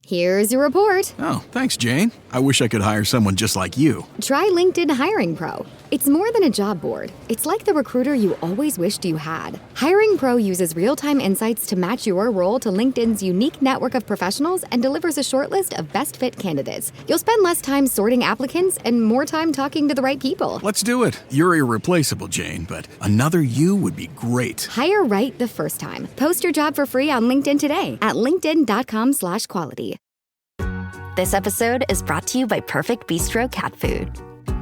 Here's your report. Oh, thanks, Jane. I wish I could hire someone just like you. Try LinkedIn Hiring Pro. It's more than a job board. It's like the recruiter you always wished you had. Hiring Pro uses real-time insights to match your role to LinkedIn's unique network of professionals and delivers a short list of best fit candidates. You'll spend less time sorting applicants and more time talking to the right people. Let's do it. You're irreplaceable, Jane, but another you would be great. Hire right the first time. Post your job for free on LinkedIn today at linkedin.com/quality. This episode is brought to you by Perfect Bistro Cat Food.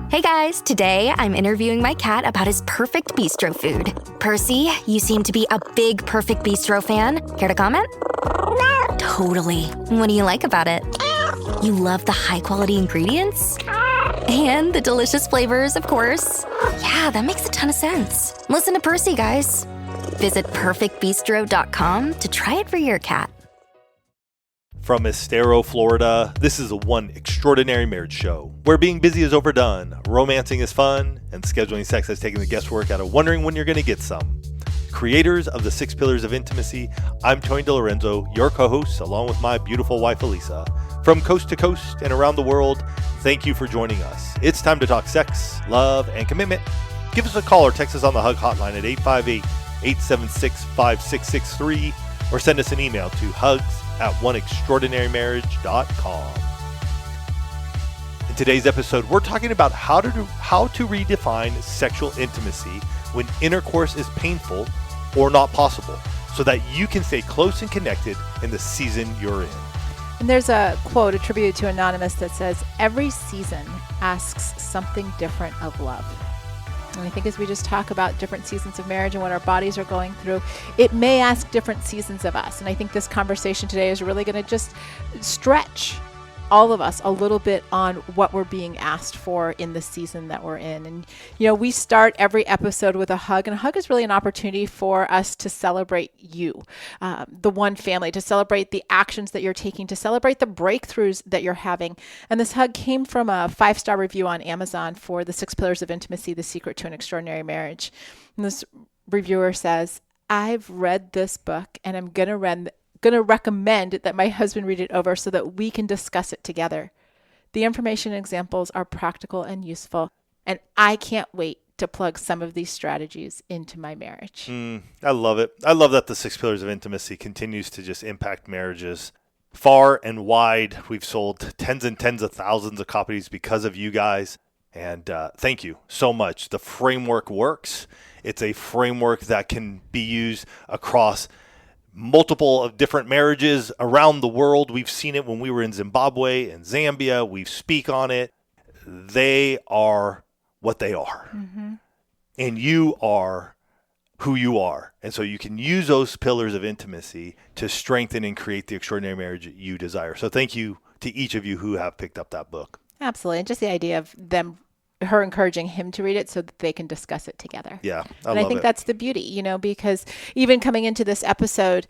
Hey guys, today I'm interviewing my cat about his perfect bistro food. Percy, you seem to be a big Perfect Bistro fan. Care to comment? Totally. What do you like about it? You love the high-quality ingredients? And the delicious flavors, of course. Yeah, that makes a ton of sense. Listen to Percy, guys. Visit perfectbistro.com to try it for your cat. From Estero, Florida, this is a One Extraordinary Marriage show, where being busy is overdone, romancing is fun, and scheduling sex has taken the guesswork out of wondering when you're going to get some. Creators of the 6 Pillars of Intimacy, I'm Tony DeLorenzo, your co-host, along with my beautiful wife, Elisa. From coast to coast and around the world, thank you for joining us. It's time to talk sex, love, and commitment. Give us a call or text us on the Hug Hotline at 858-876-5663, or send us an email to hugs@oneextraordinarymarriage.com. In today's episode, we're talking about how to redefine sexual intimacy when intercourse is painful or not possible, so that you can stay close and connected in the season you're in. And there's a quote attributed to Anonymous that says, "Every season asks something different of love." And I think as we just talk about different seasons of marriage and what our bodies are going through, it may ask different seasons of us. And I think this conversation today is really going to just stretch all of us a little bit on what we're being asked for in the season that we're in. And, you know, we start every episode with a hug, and a hug is really an opportunity for us to celebrate you, the one family, to celebrate the actions that you're taking, to celebrate the breakthroughs that you're having. And this hug came from a 5-star review on Amazon for the 6 Pillars of Intimacy, The Secret to an Extraordinary Marriage. And this reviewer says, "I've read this book and I'm going to recommend that my husband read it over so that we can discuss it together. The information and examples are practical and useful, and I can't wait to plug some of these strategies into my marriage." I love it. I love that the 6 Pillars of Intimacy continues to just impact marriages far and wide. We've sold tens and tens of thousands of copies because of you guys. And thank you so much. The framework works. It's a framework that can be used across multiple of different marriages around the world. We've seen it when we were in Zimbabwe and Zambia. We speak on it. They are what they are. Mm-hmm. And you are who you are. And so you can use those pillars of intimacy to strengthen and create the extraordinary marriage that you desire. So thank you to each of you who have picked up that book. Absolutely. And just the idea of her encouraging him to read it so that they can discuss it together. Yeah, I think that's the beauty, because even coming into this episode,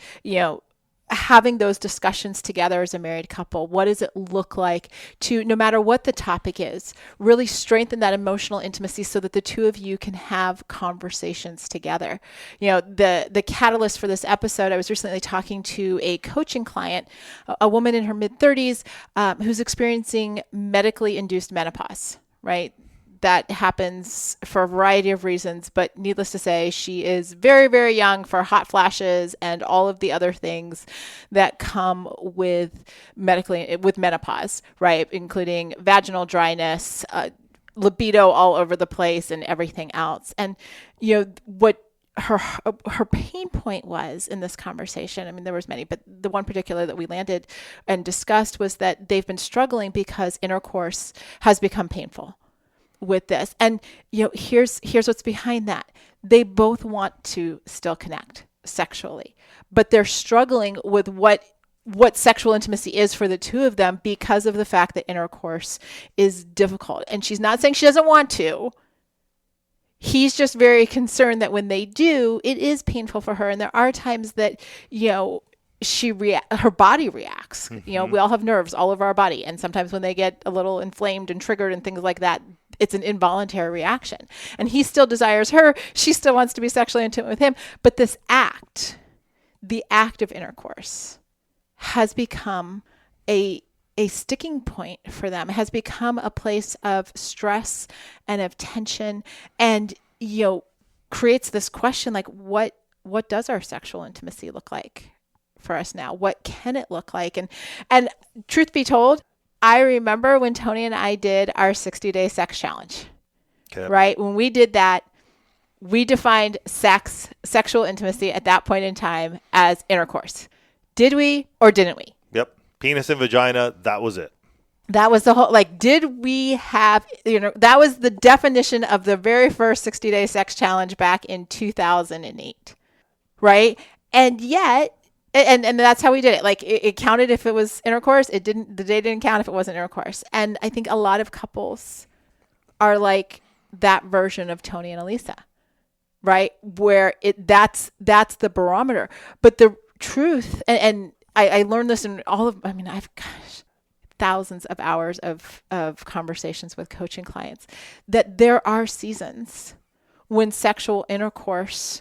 having those discussions together as a married couple, what does it look like to, no matter what the topic is, really strengthen that emotional intimacy so that the two of you can have conversations together. The catalyst for this episode, I was recently talking to a coaching client, a woman in her mid-30s who's experiencing medically induced menopause, right? That happens for a variety of reasons, but needless to say, she is very, very young for hot flashes and all of the other things that come with menopause, right? Including vaginal dryness, libido all over the place, and everything else. And what her pain point was in this conversation, I mean, there was many, but the one particular that we landed and discussed was that they've been struggling because intercourse has become painful with this. And here's what's behind that. They both want to still connect sexually, but they're struggling with what sexual intimacy is for the two of them because of the fact that intercourse is difficult. And she's not saying she doesn't want to. He's just very concerned that when they do, it is painful for her. And there are times that, her body reacts. Mm-hmm. We all have nerves all over our body. And sometimes when they get a little inflamed and triggered and things like that, it's an involuntary reaction. And he still desires her. She still wants to be sexually intimate with him. But this act, the act of intercourse, has become a sticking point for them. It has become a place of stress and of tension, and creates this question like, what does our sexual intimacy look like for us now? What can it look like? And truth be told, I remember when Tony and I did our 60-day sex challenge. Okay. Right? When we did that, we defined sexual intimacy at that point in time as intercourse. Did we or didn't we? Yep. Penis and vagina, that was it. That was the whole, did we have, that was the definition of the very first 60-day sex challenge back in 2008. Right? And yet, and that's how we did it. It counted if it was intercourse. The day didn't count if it wasn't intercourse. And I think a lot of couples are like that version of Tony and Elisa, right? Where that's the barometer. But the truth, and I learned this in I've thousands of hours of conversations with coaching clients, that there are seasons when sexual intercourse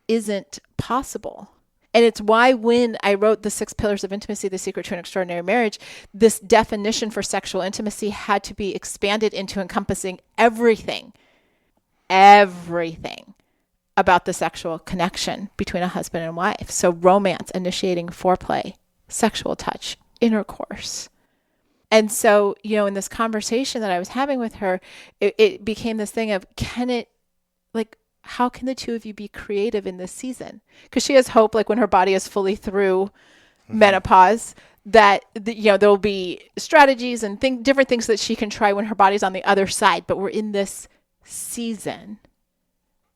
isn't possible. And it's why when I wrote the 6 Pillars of Intimacy, The Secret to an Extraordinary Marriage, this definition for sexual intimacy had to be expanded into encompassing everything about the sexual connection between a husband and wife. So romance, initiating foreplay, sexual touch, intercourse. And so, in this conversation that I was having with her, it became this thing of, how can the two of you be creative in this season? Because she has hope, when her body is fully through menopause, that there'll be strategies and different things that she can try when her body's on the other side. But we're in this season.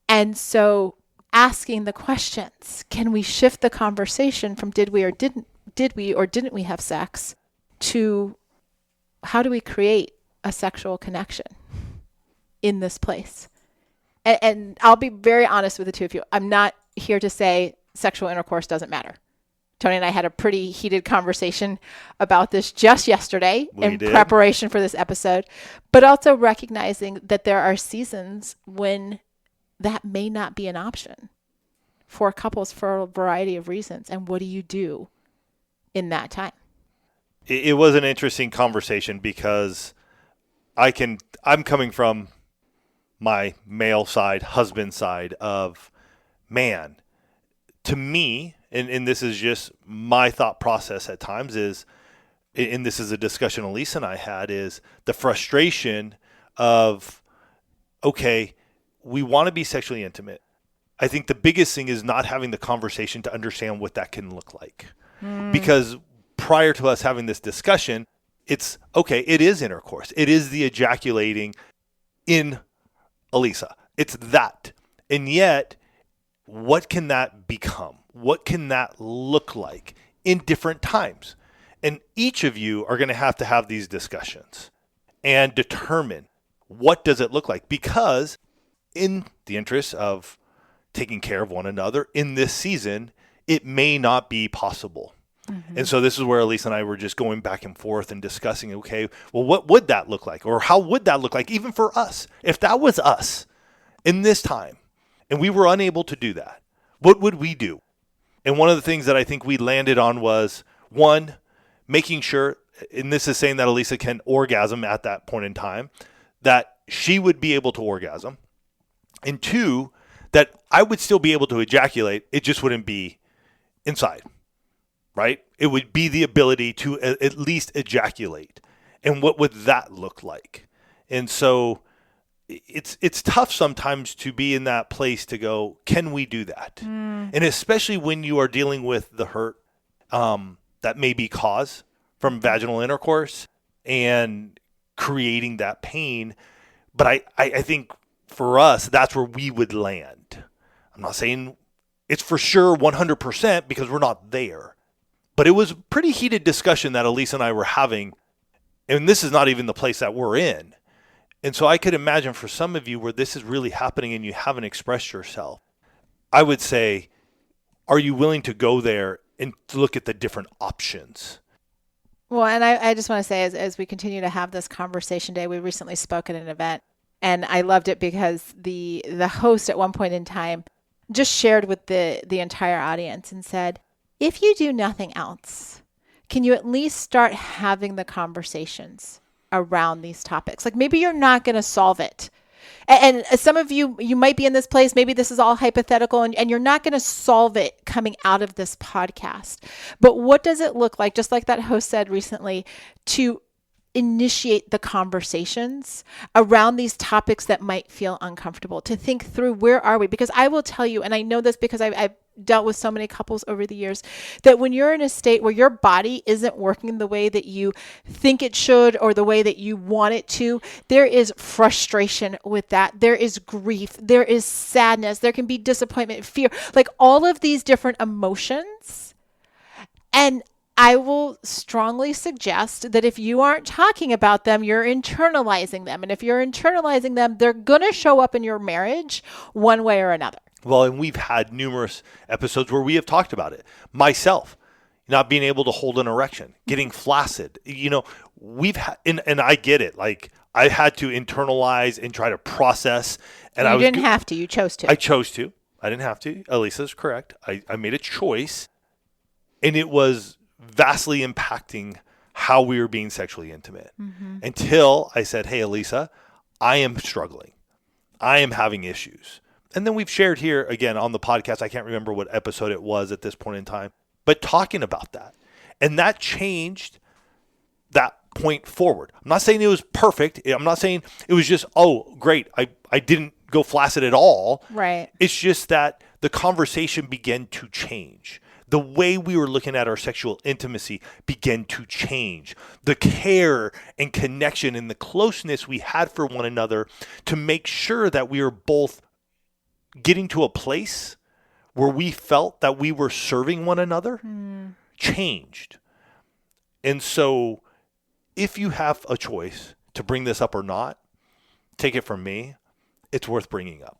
And so asking the questions, can we shift the conversation from did we or didn't we have sex to how do we create a sexual connection in this place? And I'll be very honest with the two of you. I'm not here to say sexual intercourse doesn't matter. Tony and I had a pretty heated conversation about this just yesterday preparation for this episode, but also recognizing that there are seasons when that may not be an option for couples for a variety of reasons. And what do you do in that time? It was an interesting conversation because I'm coming from my male side, husband side of, man, to me, and this is just my thought process at times is, and this is a discussion Elisa and I had, is the frustration of, okay, we want to be sexually intimate. I think the biggest thing is not having the conversation to understand what that can look like. Because prior to us having this discussion, it's, okay, it is intercourse. It is the ejaculating in Elisa. It's that. And yet, what can that become? What can that look like in different times? And each of you are going to have these discussions and determine what does it look like? Because in the interest of taking care of one another in this season, it may not be possible. Mm-hmm. And so this is where Elisa and I were just going back and forth and discussing, okay, well, what would that look like? Or how would that look like even for us? If that was us in this time and we were unable to do that, what would we do? And one of the things that I think we landed on was, one, making sure, and this is saying that Elisa can orgasm at that point in time, that she would be able to orgasm. And two, that I would still be able to ejaculate. It just wouldn't be inside. Right? It would be the ability to at least ejaculate. And what would that look like? And so it's tough sometimes to be in that place to go, can we do that? And especially when you are dealing with the hurt that may be caused from vaginal intercourse and creating that pain. But I think for us, that's where we would land. I'm not saying it's for sure 100% because we're not there. But it was a pretty heated discussion that Elisa and I were having. And this is not even the place that we're in. And so I could imagine for some of you where this is really happening and you haven't expressed yourself, I would say, are you willing to go there and to look at the different options? Well, and I just want to say, as we continue to have this conversation today, we recently spoke at an event, and I loved it because the host at one point in time just shared with the entire audience and said, if you do nothing else can you at least start having the conversations around these topics? Like maybe you're not going to solve it. And some of you might be in this place, maybe this is all hypothetical and you're not going to solve it coming out of this podcast. But what does it look like, just like that host said recently, to initiate the conversations around these topics that might feel uncomfortable, to think through where are we? Because I will tell you, and I know this because I've dealt with so many couples over the years, that when you're in a state where your body isn't working the way that you think it should or the way that you want it to, there is frustration with that. There is grief. There is sadness. There can be disappointment, fear, like all of these different emotions. And I will strongly suggest that if you aren't talking about them, you're internalizing them. And if you're internalizing them, they're going to show up in your marriage one way or another. Well, and we've had numerous episodes where we have talked about it. Myself, not being able to hold an erection, getting flaccid. We've had, and I get it. Like I had to internalize and try to process. And you didn't have to. You chose to. I chose to. I didn't have to. Elisa's correct. I made a choice, and it was vastly impacting how we were being sexually intimate until I said, hey, Elisa, I am struggling. I am having issues. And then we've shared here again on the podcast. I can't remember what episode it was at this point in time, but talking about that. And that changed that point forward. I'm not saying it was perfect. I'm not saying it was just, oh, great. I didn't go flaccid at all. Right. It's just that the conversation began to change. The way we were looking at our sexual intimacy began to change. The care and connection and the closeness we had for one another to make sure that we were both getting to a place where we felt that we were serving one another changed. And so if you have a choice to bring this up or not, take it from me, it's worth bringing up.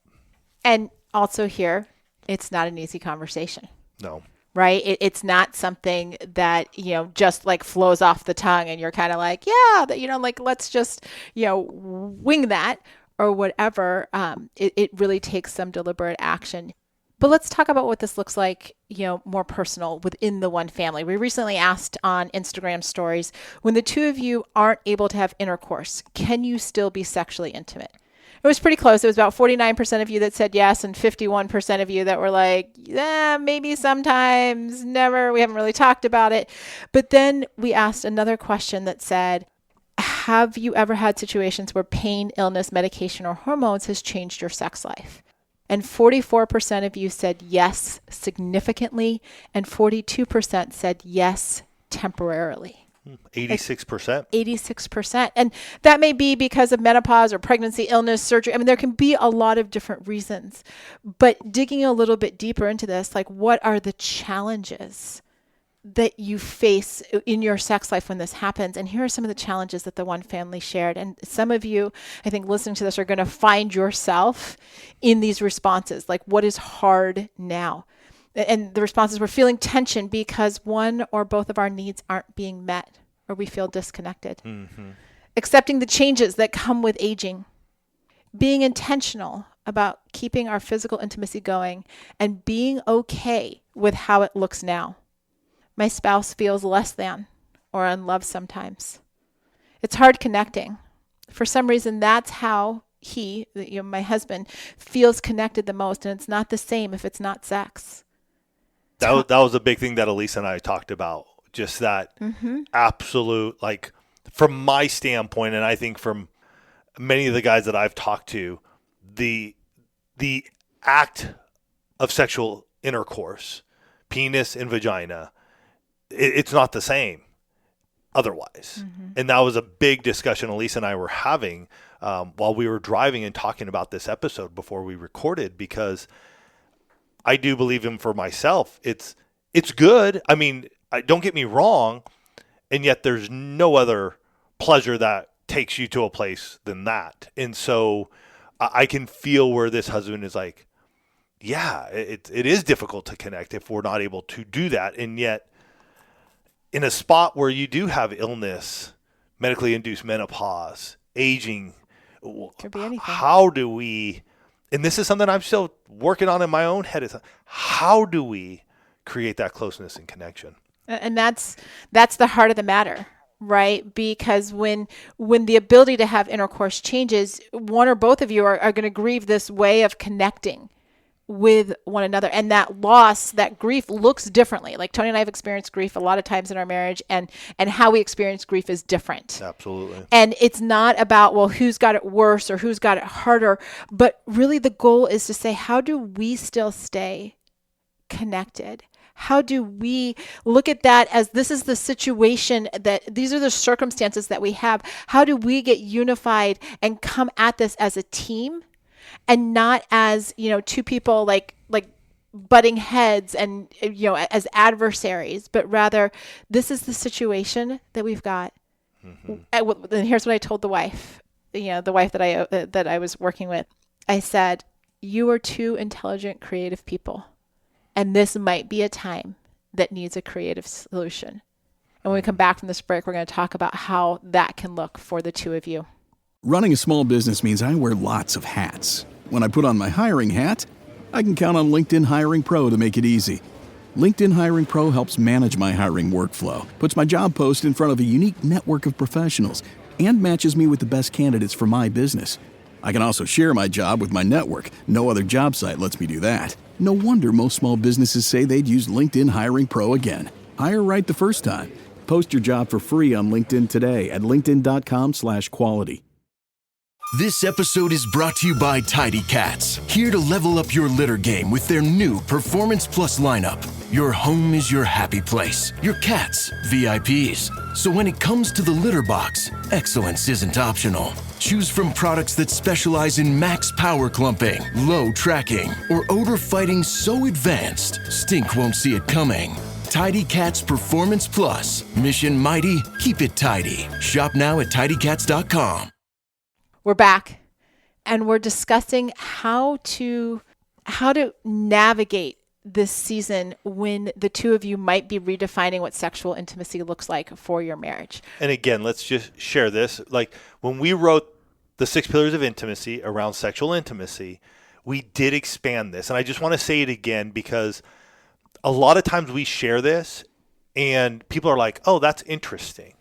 And also here, it's not an easy conversation. No. Right? It's not something that, just like flows off the tongue and you're kind of like, yeah, like let's just, wing that or whatever. It really takes some deliberate action. But let's talk about what this looks like, more personal within the one family. We recently asked on Instagram stories, when the two of you aren't able to have intercourse, can you still be sexually intimate? It was pretty close. It was about 49% of you that said yes and 51% of you that were like, yeah, maybe sometimes, never. We haven't really talked about it. But then we asked another question that said, have you ever had situations where pain, illness, medication, or hormones has changed your sex life? And 44% of you said yes, significantly, and 42% said yes, temporarily. 86%. 86%. And that may be because of menopause or pregnancy, illness, surgery. I mean, there can be a lot of different reasons. But digging a little bit deeper into this, like what are the challenges that you face in your sex life when this happens? And here are some of the challenges that the one family shared. And some of you, I think, listening to this are going to find yourself in these responses. Like, what is hard now? And the responses were feeling tension because one or both of our needs aren't being met or we feel disconnected. Accepting the changes that come with aging. Being intentional about keeping our physical intimacy going and being okay with how it looks now. My spouse feels less than or unloved sometimes. It's hard connecting. For some reason, that's how he, my husband, feels connected the most. And it's not the same if it's not sex. That was a big thing that Elisa and I talked about. Just that absolute, like, from my standpoint, and I think from many of the guys that I've talked to, the act of sexual intercourse, penis and vagina, it's not the same otherwise. And that was a big discussion Elisa and I were having while we were driving and talking about this episode before we recorded, because I do believe in for myself, it's good. I mean, don't get me wrong, and yet there's no other pleasure that takes you to a place than that. And so I can feel where this husband is like, yeah, it is difficult to connect if we're not able to do that. And yet in a spot where you do have illness, medically induced menopause, aging, could be anything. How do we, and this is something I'm still working on in my own head, is how do we create that closeness and connection? And that's the heart of the matter, right? Because when the ability to have intercourse changes, one or both of you are going to grieve this way of connecting with one another. And that loss, that grief looks differently. Like Tony and I have experienced grief a lot of times in our marriage, and how we experience grief is different. Absolutely. And it's not about, well, who's got it worse or who's got it harder, but really the goal is to say, how do we still stay connected? How do we look at that as this is the situation, that these are the circumstances that we have? How do we get unified and come at this as a team and not as, two people like butting heads and, as adversaries, but rather this is the situation that we've got. Mm-hmm. And here's what I told the wife, the wife that I was working with. I said, you are two intelligent, creative people. And this might be a time that needs a creative solution. And when we come back from this break, we're going to talk about how that can look for the two of you. Running a small business means I wear lots of hats. When I put on my hiring hat, I can count on LinkedIn Hiring Pro to make it easy. LinkedIn Hiring Pro helps manage my hiring workflow, puts my job post in front of a unique network of professionals, and matches me with the best candidates for my business. I can also share my job with my network. No other job site lets me do that. No wonder most small businesses say they'd use LinkedIn Hiring Pro again. Hire right the first time. Post your job for free on LinkedIn today at linkedin.com/quality. This episode is brought to you by Tidy Cats, here to level up your litter game with their new Performance Plus lineup. Your home is your happy place, your cats, VIPs. So when it comes to the litter box, excellence isn't optional. Choose from products that specialize in max power clumping, low tracking, or odor fighting so advanced, stink won't see it coming. Tidy Cats Performance Plus. Mission mighty, keep it tidy. Shop now at tidycats.com. We're back, and we're discussing how to navigate this season when the two of you might be redefining what sexual intimacy looks like for your marriage. And again, let's just share this. Like when we wrote the 6 pillars of intimacy around sexual intimacy, we did expand this. And I just want to say it again because a lot of times we share this and people are like, oh, that's interesting.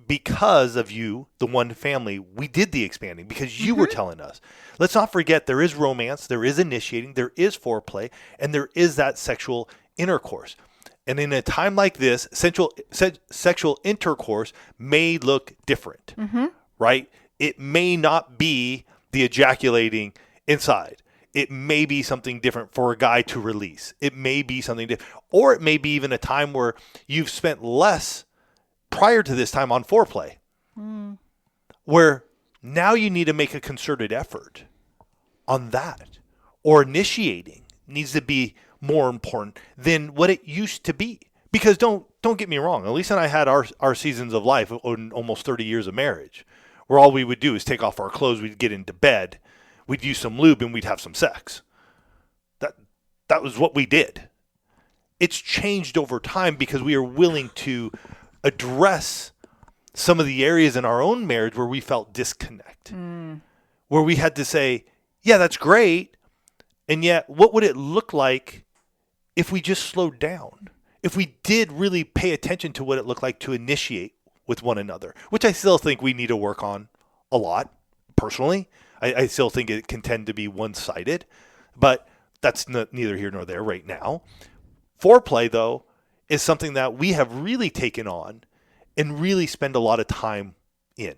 Because of you, the one family, we did the expanding because you were telling us. Let's not forget there is romance, there is initiating, there is foreplay, and there is that sexual intercourse. And in a time like this, sexual intercourse may look different, right? It may not be the ejaculating inside. It may be something different for a guy to release. It may be something different. Or it may be even a time where you've spent less prior to this time on foreplay, where now you need to make a concerted effort on that, or initiating needs to be more important than what it used to be. Because don't get me wrong, Elisa and I had our seasons of life in almost 30 years of marriage, where all we would do is take off our clothes, we'd get into bed, we'd use some lube, and we'd have some sex. That was what we did. It's changed over time because we are willing to address some of the areas in our own marriage where we felt disconnect, where we had to say, yeah, that's great. And yet what would it look like if we just slowed down? If we did really pay attention to what it looked like to initiate with one another, which I still think we need to work on a lot personally. I still think it can tend to be one-sided, but that's neither here nor there right now. Foreplay, though, is something that we have really taken on and really spend a lot of time in.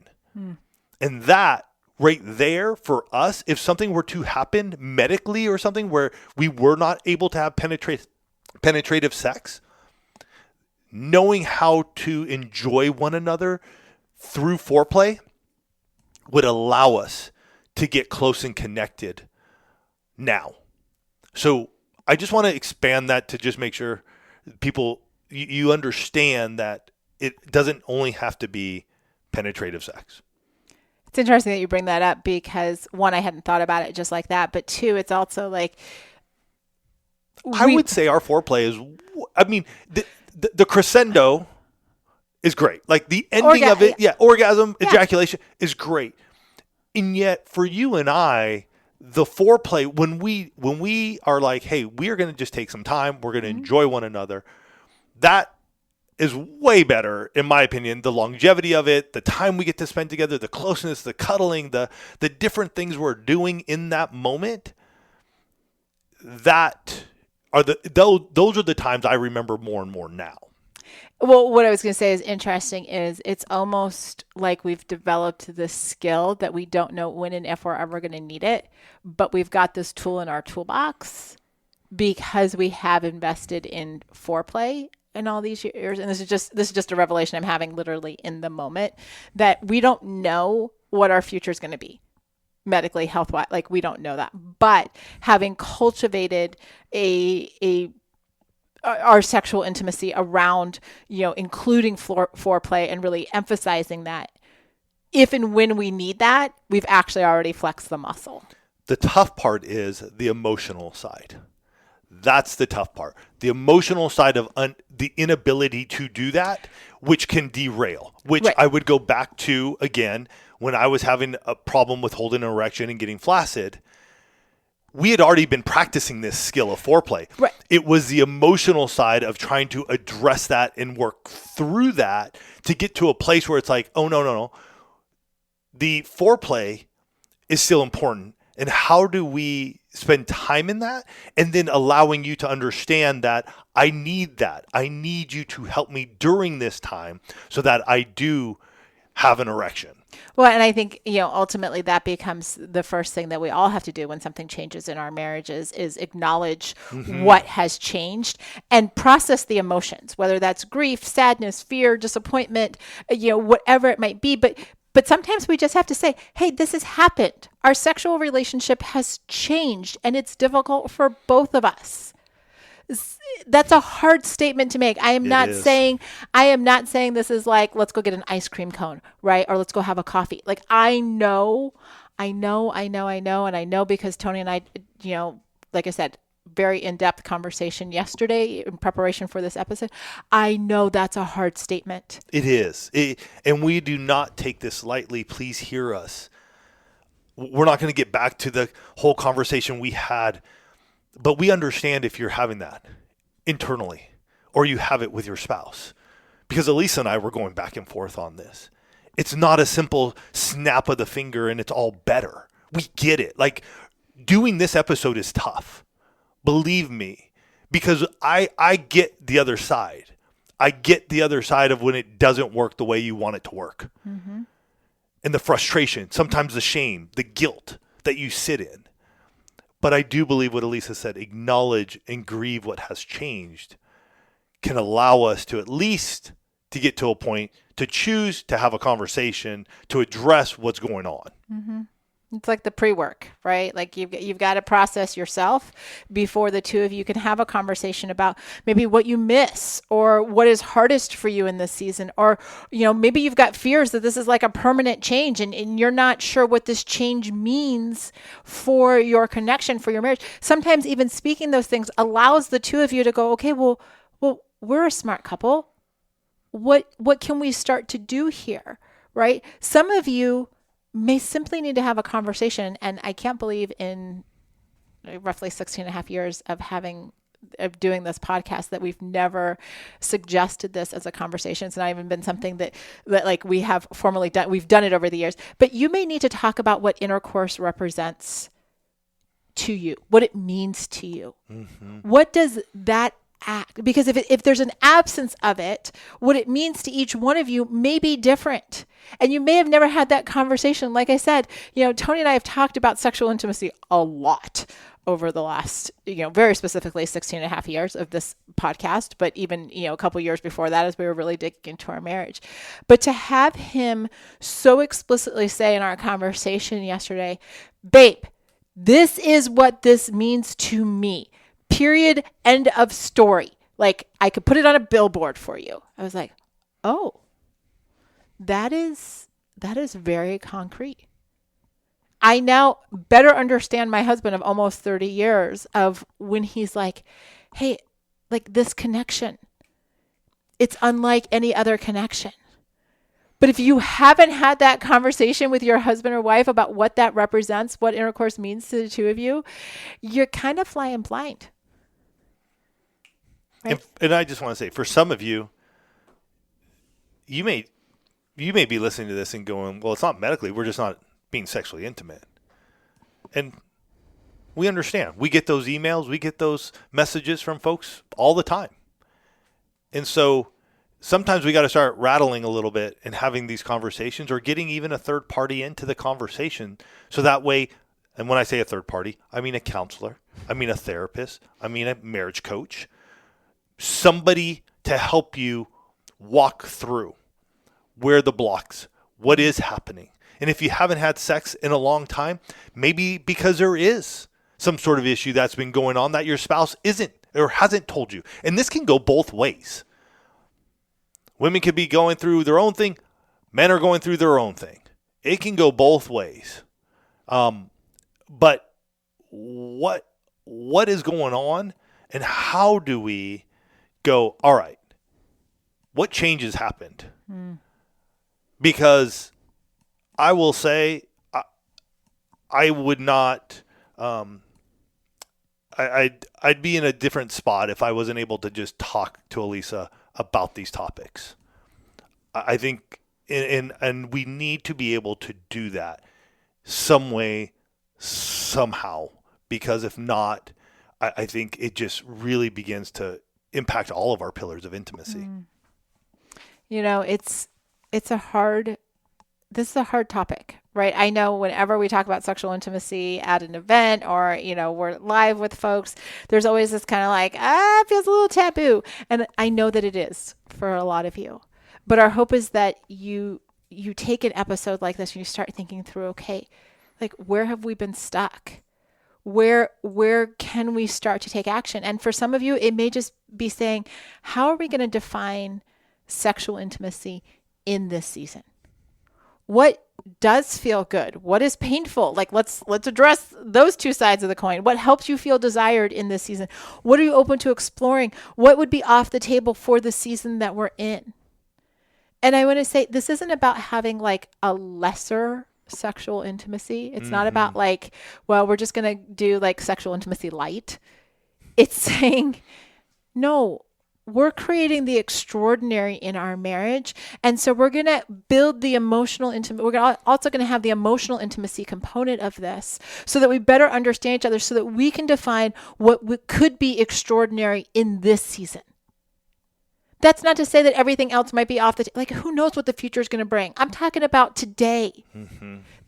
And that right there for us, if something were to happen medically or something where we were not able to have penetrative sex, knowing how to enjoy one another through foreplay would allow us to get close and connected now. So I just want to expand that to just make sure people, you understand that it doesn't only have to be penetrative sex. It's interesting that you bring that up because one, I hadn't thought about it just like that, but two, it's also like I would say our foreplay is, I mean, the crescendo is great. Like the ending of it, orgasm, ejaculation is great. And yet for you and I, the foreplay, when we are like, hey, we are going to just take some time, we're going to enjoy one another, that is way better, in my opinion. The longevity of it, the time we get to spend together, the closeness, the cuddling, the different things we're doing in that moment, those are the times I remember more and more now. Well, what I was going to say is interesting is it's almost like we've developed this skill that we don't know when and if we're ever going to need it, but we've got this tool in our toolbox because we have invested in foreplay in all these years. And this is just a revelation I'm having literally in the moment, that we don't know what our future is going to be medically, health-wise. Like, we don't know that. But having cultivated our sexual intimacy around, including foreplay and really emphasizing that, if and when we need that, we've actually already flexed the muscle. The tough part is the emotional side. That's the tough part. The emotional side of the inability to do that, which can derail, which Right. I would go back to again when I was having a problem with holding an erection and getting flaccid. We had already been practicing this skill of foreplay. Right. It was the emotional side of trying to address that and work through that to get to a place where it's like, oh, no. The foreplay is still important. And how do we spend time in that? And then allowing you to understand that I need that. I need you to help me during this time so that I do have an erection. Well, and I think, ultimately that becomes the first thing that we all have to do when something changes in our marriages is acknowledge what has changed and process the emotions, whether that's grief, sadness, fear, disappointment, whatever it might be. But sometimes we just have to say, hey, this has happened. Our sexual relationship has changed and it's difficult for both of us. That's a hard statement to make. I am not saying this is like, let's go get an ice cream cone, right? Or let's go have a coffee. Like, I know, and I know because Tony and I, like I said, very in-depth conversation yesterday in preparation for this episode. I know that's a hard statement. It is. And we do not take this lightly. Please hear us. We're not going to get back to the whole conversation we had, but we understand if you're having that internally or you have it with your spouse. Because Elisa and I were going back and forth on this. It's not a simple snap of the finger and it's all better. We get it. Like, doing this episode is tough. Believe me, because I get the other side. I get the other side of when it doesn't work the way you want it to work. Mm-hmm. And the frustration, sometimes the shame, the guilt that you sit in. But I do believe what Elisa said, acknowledge and grieve what has changed can allow us to at least to get to a point to choose to have a conversation to address what's going on. Mm-hmm. It's like the pre-work, right? Like you've got to process yourself before the two of you can have a conversation about maybe what you miss or what is hardest for you in this season. Or, maybe you've got fears that this is like a permanent change and you're not sure what this change means for your connection, for your marriage. Sometimes even speaking those things allows the two of you to go, okay, well, we're a smart couple. What can we start to do here, right? Some of you may simply need to have a conversation. And I can't believe in roughly 16 and a half years of doing this podcast that we've never suggested this as a conversation. It's not even been something that like we have formally done. We've done it over the years, but you may need to talk about what intercourse represents to you, what it means to you. Mm-hmm. What does that act? Because if there's an absence of it, what it means to each one of you may be different. And you may have never had that conversation. Like I said, Tony and I have talked about sexual intimacy a lot over the last, very specifically 16 and a half years of this podcast, but even, a couple years before that as we were really digging into our marriage. But to have him so explicitly say in our conversation yesterday, babe, this is what this means to me. Period. End of story. Like, I could put it on a billboard for you. I was like, oh, that is very concrete. I now better understand my husband of almost 30 years of when he's like, hey, like this connection, it's unlike any other connection. But if you haven't had that conversation with your husband or wife about what that represents, what intercourse means to the two of you, you're kind of flying blind. Right? And I just want to say, for some of you, you may be listening to this and going, well, it's not medically. We're just not being sexually intimate. And we understand. We get those emails. We get those messages from folks all the time. And so sometimes we got to start rattling a little bit and having these conversations, or getting even a third party into the conversation. So that way, and when I say a third party, I mean a counselor, I mean a therapist, I mean a marriage coach, somebody to help you walk through where the blocks, what is happening. And if you haven't had sex in a long time, maybe because there is some sort of issue that's been going on that your spouse isn't or hasn't told you. And this can go both ways. Women could be going through their own thing. Men are going through their own thing. It can go both ways. But what is going on, and how do we go, all right, what changes happened? Because I will say I would not I'd be in a different spot if I wasn't able to just talk to Elisa about these topics. I think and we need to be able to do that some way, somehow, because if not, I think it just really begins to impact all of our pillars of intimacy. You know, this is a hard topic, right? I know whenever we talk about sexual intimacy at an event, or, you know, we're live with folks, there's always this kind of like, it feels a little taboo. And I know that it is for a lot of you, but our hope is that you take an episode like this and you start thinking through, okay, like, where have we been stuck? Where can we start to take action? And for some of you, it may just be saying, how are we going to define sexual intimacy in this season? What does feel good? What is painful? Like, let's address those two sides of the coin. What helps you feel desired in this season? What are you open to exploring? What would be off the table for the season that we're in? And I want to say, this isn't about having like a lesser sexual intimacy. It's not about like, well, we're just going to do like sexual intimacy light. It's saying, no, we're creating the extraordinary in our marriage. And so we're going to build the emotional intimacy. We're also going to have the emotional intimacy component of this so that we better understand each other, so that we can define what could be extraordinary in this season. That's not to say that everything else might be off the like, who knows what the future is going to bring. I'm talking about today,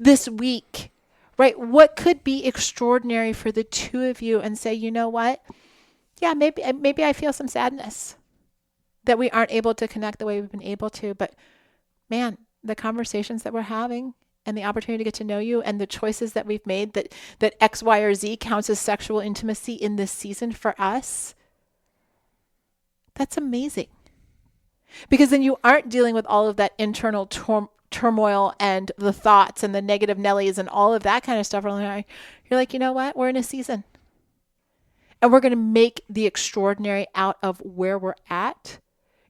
this week, right? What could be extraordinary for the two of you, and say, you know what? Yeah, maybe I feel some sadness that we aren't able to connect the way we've been able to. But man, the conversations that we're having and the opportunity to get to know you and the choices that we've made that X, Y, or Z counts as sexual intimacy in this season for us, that's amazing. Because then you aren't dealing with all of that internal turmoil and the thoughts and the negative Nellies and all of that kind of stuff. You're like, you know what? We're in a season. And we're going to make the extraordinary out of where we're at.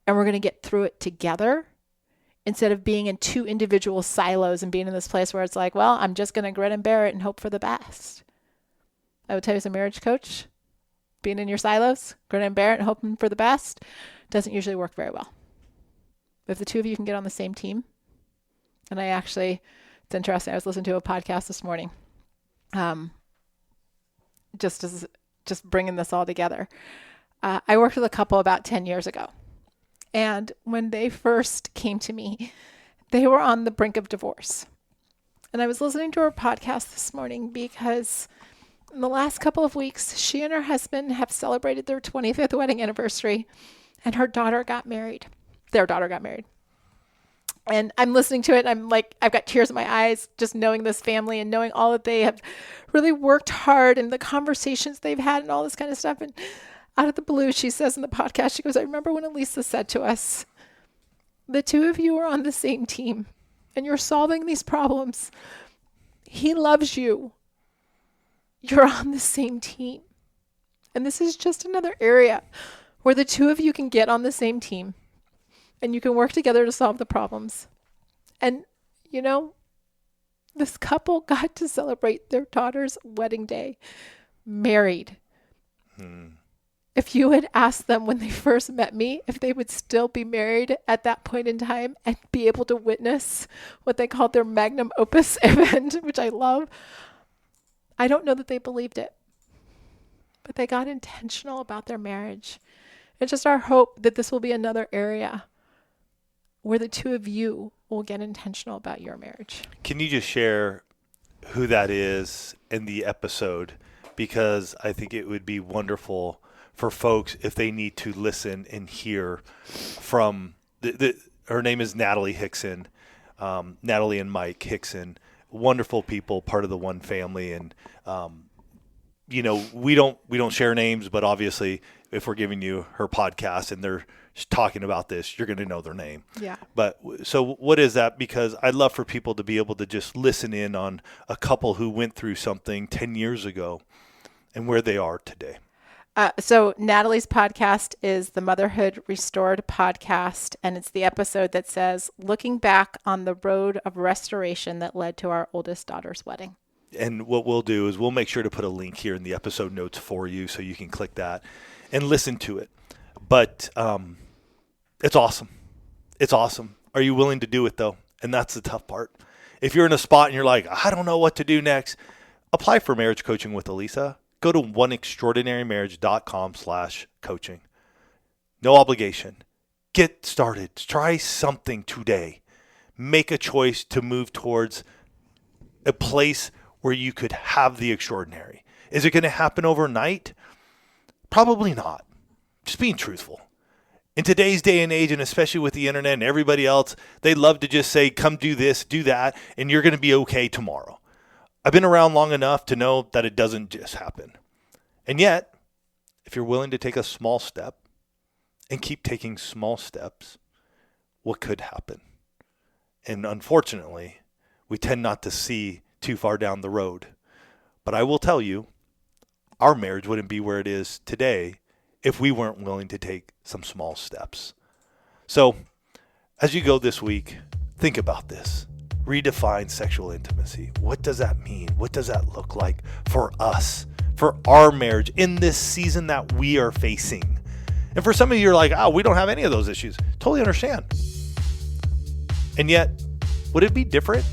And we're going to get through it together, instead of being in two individual silos and being in this place where it's like, well, I'm just going to grin and bear it and hope for the best. I would tell you, as a marriage coach, being in your silos, grin and bear it and hoping for the best, doesn't usually work very well. If the two of you can get on the same team, and it's interesting, I was listening to a podcast this morning, just bringing this all together. I worked with a couple about 10 years ago. And when they first came to me, they were on the brink of divorce. And I was listening to her podcast this morning because in the last couple of weeks, she and her husband have celebrated their 25th wedding anniversary, and their daughter got married. And I'm listening to it, and I'm like, I've got tears in my eyes just knowing this family and knowing all that they have really worked hard and the conversations they've had and all this kind of stuff. And out of the blue, she says in the podcast, she goes, I remember when Elisa said to us, the two of you are on the same team and you're solving these problems. He loves you. You're on the same team. And this is just another area where the two of you can get on the same team and you can work together to solve the problems. And, you know, this couple got to celebrate their daughter's wedding day, married. if you had asked them when they first met me if they would still be married at that point in time and be able to witness what they called their magnum opus event, which I love, I don't know that they believed it. But they got intentional about their marriage. It's just our hope that this will be another area where the two of you will get intentional about your marriage. Can you just share who that is in the episode? Because I think it would be wonderful for folks if they need to listen and hear from her name is Natalie Hickson, Natalie and Mike Hickson, wonderful people, part of the One family. And, we don't share names, but obviously if we're giving you her podcast and they're talking about this, you're going to know their name. Yeah. But so what is that? Because I'd love for people to be able to just listen in on a couple who went through something 10 years ago and where they are today. So Natalie's podcast is the Motherhood Restored podcast, and it's the episode that says, looking back on the road of restoration that led to our oldest daughter's wedding. And what we'll do is we'll make sure to put a link here in the episode notes for you so you can click that and listen to it. But it's awesome. It's awesome. Are you willing to do it, though? And that's the tough part. If you're in a spot and you're like, I don't know what to do next, apply for marriage coaching with Elisa. Go to oneextraordinarymarriage.com/coaching. No obligation. Get started. Try something today. Make a choice to move towards a place where you could have the extraordinary. Is it going to happen overnight? Probably not. Just being truthful. In today's day and age, and especially with the internet and everybody else, they love to just say, come do this, do that, and you're going to be okay tomorrow. I've been around long enough to know that it doesn't just happen. And yet, if you're willing to take a small step and keep taking small steps, what could happen? And unfortunately, we tend not to see too far down the road. But I will tell you, our marriage wouldn't be where it is today if we weren't willing to take some small steps. So, as you go this week, think about this. Redefine sexual intimacy. What does that mean? What does that look like for us, for our marriage in this season that we are facing? And for some of you, you're like, we don't have any of those issues. Totally understand. And yet, would it be different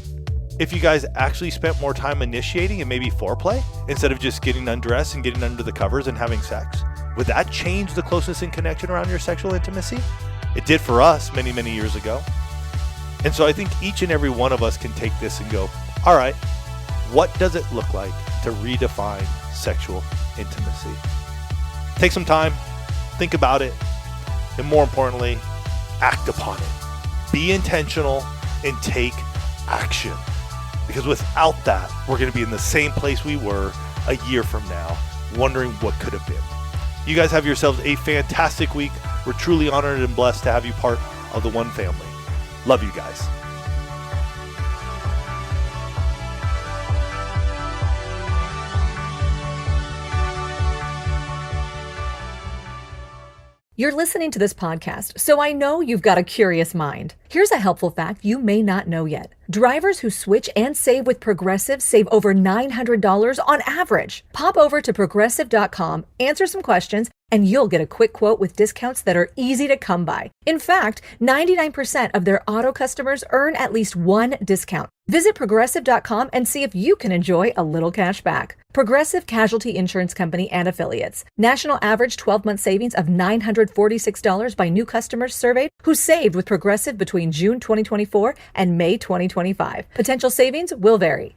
if you guys actually spent more time initiating and maybe foreplay instead of just getting undressed and getting under the covers and having sex? Would that change the closeness and connection around your sexual intimacy? It did for us many, many years ago. And so I think each and every one of us can take this and go, all right, what does it look like to redefine sexual intimacy? Take some time, think about it, and more importantly, act upon it. Be intentional and take action. Because without that, we're going to be in the same place we were a year from now, wondering what could have been. You guys have yourselves a fantastic week. We're truly honored and blessed to have you part of the One family. Love you guys. You're listening to this podcast, so I know you've got a curious mind. Here's a helpful fact you may not know yet. Drivers who switch and save with Progressive save over $900 on average. Pop over to Progressive.com, answer some questions, and you'll get a quick quote with discounts that are easy to come by. In fact, 99% of their auto customers earn at least one discount. Visit Progressive.com and see if you can enjoy a little cash back. Progressive Casualty Insurance Company and Affiliates. National average 12-month savings of $946 by new customers surveyed who saved with Progressive between June 2024 and May 2025. Potential savings will vary.